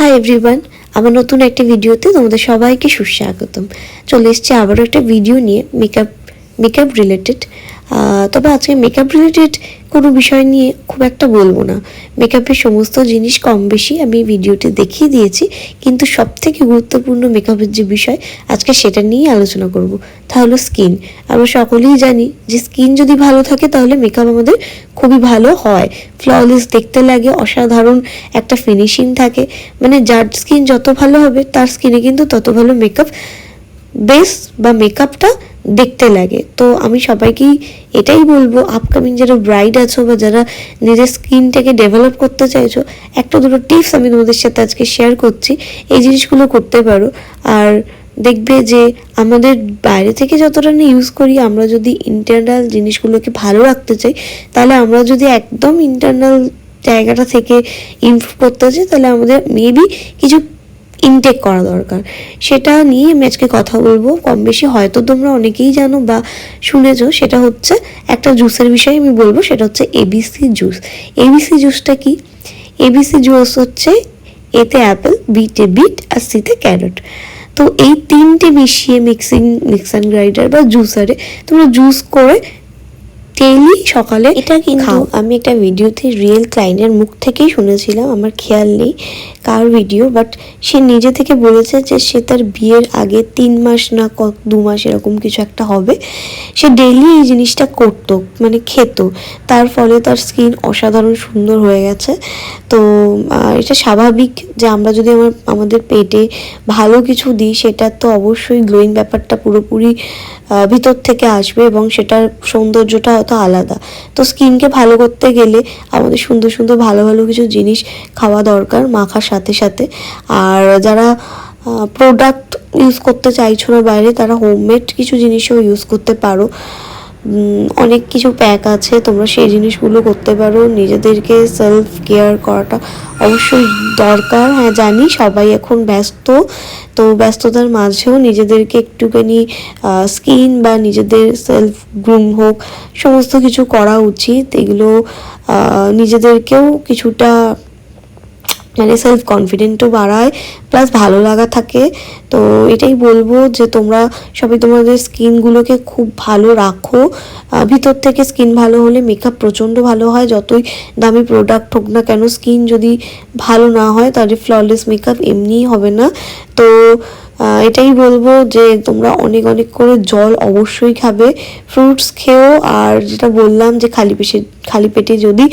Hi everyone, আমার নতুন একটা ভিডিওতে তোমাদের সবাইকে সুস্বাগতম। চলে এসেছি আবারও একটা ভিডিও নিয়ে মেকআপ রিলেটেড। তবে আজকে মেকআপ রিলেটেড কোনো বিষয় নিয়ে খুব একটা বলবো না। মেকআপের সমস্ত জিনিস কম বেশি আমি ভিডিওতে দেখিয়ে দিয়েছি, কিন্তু সবথেকে গুরুত্বপূর্ণ মেকআপের যে বিষয় আজকে সেটা নিয়েই আলোচনা করব। তা হলো স্কিন। আমরা সকলেই জানি যে স্কিন যদি ভালো থাকে তাহলে মেকআপ আমাদের খুবই ভালো হয়, ফ্ললেস দেখতে লাগে, অসাধারণ একটা ফিনিশিং থাকে। মানে যার স্কিন যত ভালো হবে তার স্কিনে কিন্তু তত ভালো মেকআপ বেস বা মেকআপটা দেখতে লাগে। তো আমি সবাইকেই এটাই বলবো, আপকামিং যারা ব্রাইড আছো বা যারা নিজের স্কিনটাকে ডেভেলপ করতে চাইছো, একটা দুটো টিপস আমি তোমাদের সাথে আজকে শেয়ার করছি। এই জিনিসগুলো করতে পারো আর দেখবে যে আমাদের বাইরে থেকে যতটা না ইউজ করি, আমরা যদি ইন্টারনাল জিনিসগুলোকে ভালো রাখতে চাই, তাহলে আমরা যদি একদম ইন্টারনাল জায়গাটা থেকে ইমপ্রুভ করতে চাই, তাহলে আমাদের মেবি কিছু ইনটেক করা দরকার। সেটা নিয়ে আমি আজকে কথা বলবো। কম বেশি হয়তো তোমরা অনেকেই জানো বা শুনেছো, সেটা হচ্ছে একটা জুসের বিষয়ে আমি বলবো, সেটা হচ্ছে এবিসি জুস। এবিসি জুসটা কি? এবিসি জুস হচ্ছে এতে অ্যাপেল, বিটে বিট আর সিতে ক্যারট। তো এই তিনটে মিশিয়ে মিক্সার গ্রাইন্ডার বা জুসারে তোমরা জুস করে ডেইলি সকালে এটা কিন্তু আমি একটা ভিডিওতে রিয়েল ক্লায়েন্টের মুখ থেকেই শুনেছিলাম, আমার খেয়াল নেই কার ভিডিও, বাট সে নিজে থেকে বলেছে যে সে তার বিয়ের আগে 3 মাস না 2 মাস এরকম কিছু একটা হবে, সে ডেইলি এই জিনিসটা করতো, মানে খেত। তার ফলে তার স্কিন অসাধারণ সুন্দর হয়ে গেছে। তো এটা স্বাভাবিক যে আমরা যদি আমাদের পেটে ভালো কিছু দিই, সেটা তো অবশ্যই গ্লোয়িং ব্যাপারটা পুরোপুরি ভিতর থেকে আসবে এবং সেটার সৌন্দর্যটা হয়তো আলাদা। তো স্কিনকে ভালো করতে গেলে আমাদের সুন্দর সুন্দর ভালো ভালো কিছু জিনিস খাওয়া দরকার মাখার সাথে সাথে। আর যারা প্রোডাক্ট ইউজ করতে চাইছো না বাইরে, তারা হোমমেড কিছু জিনিসও ইউজ করতে পারো। অনেক কিছু প্যাক আছে, তোমরা সেই জিনিসগুলো করতে পারো। নিজেদেরকে সেলফ কেয়ার করাটা অবশ্যই দরকার। হ্যাঁ জানি সবাই এখন ব্যস্ত, তো ব্যস্ততার মাঝেও নিজেদেরকে একটুখানি স্কিন বা নিজেদের সেলফ গ্রুম হোক, সমস্ত কিছু করা উচিত। এগুলো নিজেদেরকেও কিছুটা মানে সেলফ কনফিডেন্টও বাড়ায়, প্লাস ভালো লাগা থাকে। তো এটাই বলবো যে তোমরা সবাই তোমাদের স্কিনগুলোকে খুব ভালো রাখো। ভিতর থেকে স্কিন ভালো হলে মেকআপ প্রচণ্ড ভালো হয়। যতই দামি প্রোডাক্ট হোক না কেন, স্কিন যদি ভালো না হয় তাহলে ফ্ললেস মেকআপ এমনিই হবে না। তো এটাই বলবো যে তোমরা অনেক অনেক করে জল অবশ্যই খাবে, ফ্রুটস খেও। আর যেটা বললাম যে খালি পেটে যদি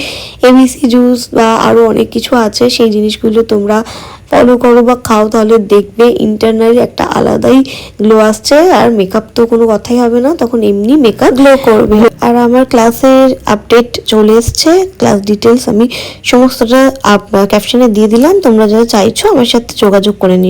এবিসি জুস বা আরও অনেক কিছু আছে সেই জিনিসগুলো তোমরা ফলো করো বা খাও, তাহলে দেখবে ইন্টারনালি একটা আলাদাই গ্লো আসছে। আর মেকআপ তো কোনো কথাই হবে না, তখন এমনি মেকআপ গ্লো করবে। আর আমার ক্লাসের আপডেট চলে এসছে, ক্লাস ডিটেলস আমি সমস্তটা ক্যাপশনে দিয়ে দিলাম। তোমরা যারা চাইছো আমার সাথে যোগাযোগ করে নিও।